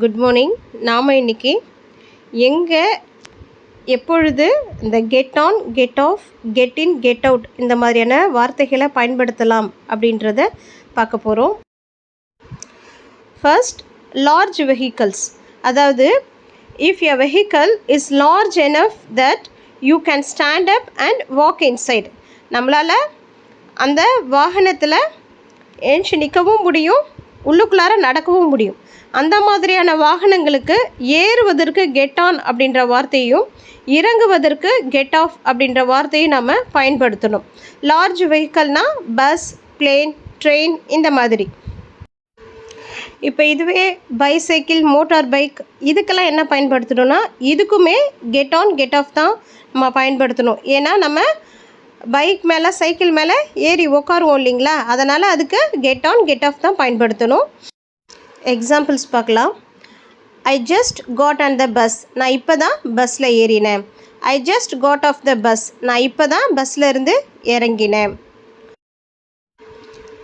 Good morning. நாம் இன்றைக்கி எங்கே எப்பொழுது இந்த get on, get off, get in, get out இந்த மாதிரியான வார்த்தைகளை பயன்படுத்தலாம் அப்படின்றத பார்க்க போகிறோம். First, large vehicles. அதாவது if a vehicle is large enough that you can stand up and walk inside. நம்மளால் அந்த வாகனத்தில் எழுந்து நிற்கவும் முடியும், உள்ளுக்குள்ளார நடக்கவும் முடியும். அந்த மாதிரியான வாகனங்களுக்கு ஏறுவதற்கு கெட் ஆன் அப்படின்ற வார்த்தையும் இறங்குவதற்கு கெட் ஆஃப் அப்படின்ற வார்த்தையும் நம்ம பயன்படுத்தணும். லார்ஜ் வெஹிக்கல்னால் பஸ், பிளேன், ட்ரெயின் இந்த மாதிரி. இப்போ இதுவே பைசைக்கிள், மோட்டார் பைக் இதுக்கெல்லாம் என்ன பயன்படுத்தணும்னா இதுக்குமே கெட் ஆன், கெட் ஆஃப் தான் நம்ம பயன்படுத்தணும். ஏன்னா நம்ம பைக் மேலே, சைக்கிள் மேலே ஏறி உட்காருவோம் இல்லைங்களா, அதனால் அதுக்கு கெட் ஆன், கெட் ஆஃப் தான் பயன்படுத்தணும். எக்ஸாம்பிள்ஸ் பார்க்கலாம். I just got on the bus. நான் இப்போ தான் பஸ்ஸில் ஏறினேன். I just got off the bus. நான் இப்போ தான் பஸ்ஸில் இருந்து இறங்கினேன்.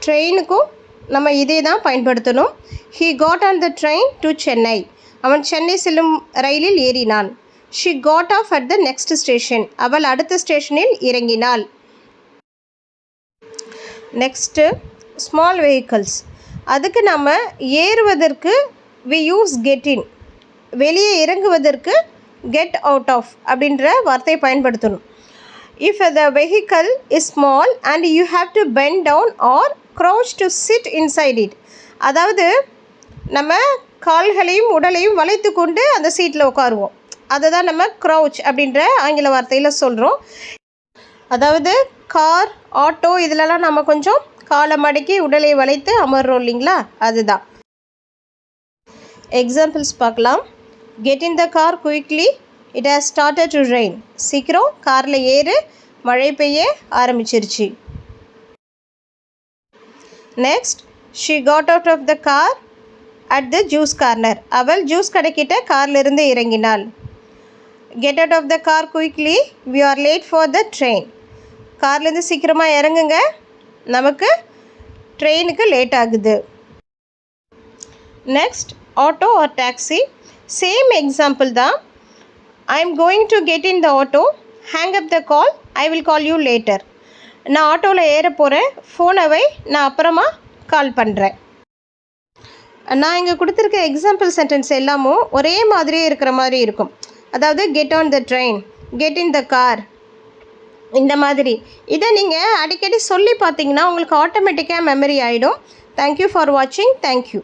ட்ரெயினுக்கும் நம்ம இதே தான் பயன்படுத்தணும். He got on the train to Chennai. அவன் சென்னை செல்லும் ரயிலில் ஏறினான். She got off at the next station. அவள் அடுத்த ஸ்டேஷனில் இறங்கினாள். Next, small vehicles. அதுக்கு நம்ம ஏறுவதற்கு வி யூஸ் கெட் இன், வெளியே இறங்குவதற்கு கெட் அவுட் ஆஃப் அப்படின்ற வார்த்தையை பயன்படுத்தணும். If the vehicle is small and you have to bend down or crouch to sit inside it. அதாவது நம்ம கால்களையும் உடலையும் வளைத்து கொண்டு அந்த சீட்டில் உட்காருவோம். அதை தான் நம்ம க்ரௌச் அப்படின்ற ஆங்கில வார்த்தையில் சொல்கிறோம். அதாவது கார், ஆட்டோ இதிலலாம் நம்ம கொஞ்சம் காலை மடக்கி உடலை வளைத்து அமர்றோம் இல்லைங்களா, அதுதான். எக்ஸாம்பிள்ஸ் பார்க்கலாம். Get in the car quickly, it has started to rain. சீக்கிரம் காரில் ஏறு, மழை பெய்ய ஆரம்பிச்சிருச்சு. Next, she got out of the car at the juice corner. அவள் ஜூஸ் கடைக்கிட்ட கார்லேருந்து இறங்கினாள். Get out of the car quickly, we are late for the train. கார்லேருந்து சீக்கிரமாக இறங்குங்க, நமக்கு ட்ரெயினுக்கு லேட் ஆகுது. Next, auto or taxi. Same example தான். I am going to get in the auto, hang up the call, I will call you later. நான் ஆட்டோவில் ஏற போகிறேன், ஃபோனை நான் அப்புறமா கால் பண்ணுறேன். நான் இங்கே கொடுத்துருக்க எக்ஸாம்பிள் சென்டென்ஸ் எல்லாமும் ஒரே மாதிரியே இருக்கிற மாதிரி இருக்கும். அதாவது get on the train, get in the car இந்த மாதிரி. இதை நீங்கள் அடிக்கடி சொல்லி பார்த்தீங்கன்னா உங்களுக்கு ஆட்டோமேட்டிக்காக மெமரி ஆகிடும். தேங்க்யூ ஃபார் வாட்சிங். தேங்க்யூ.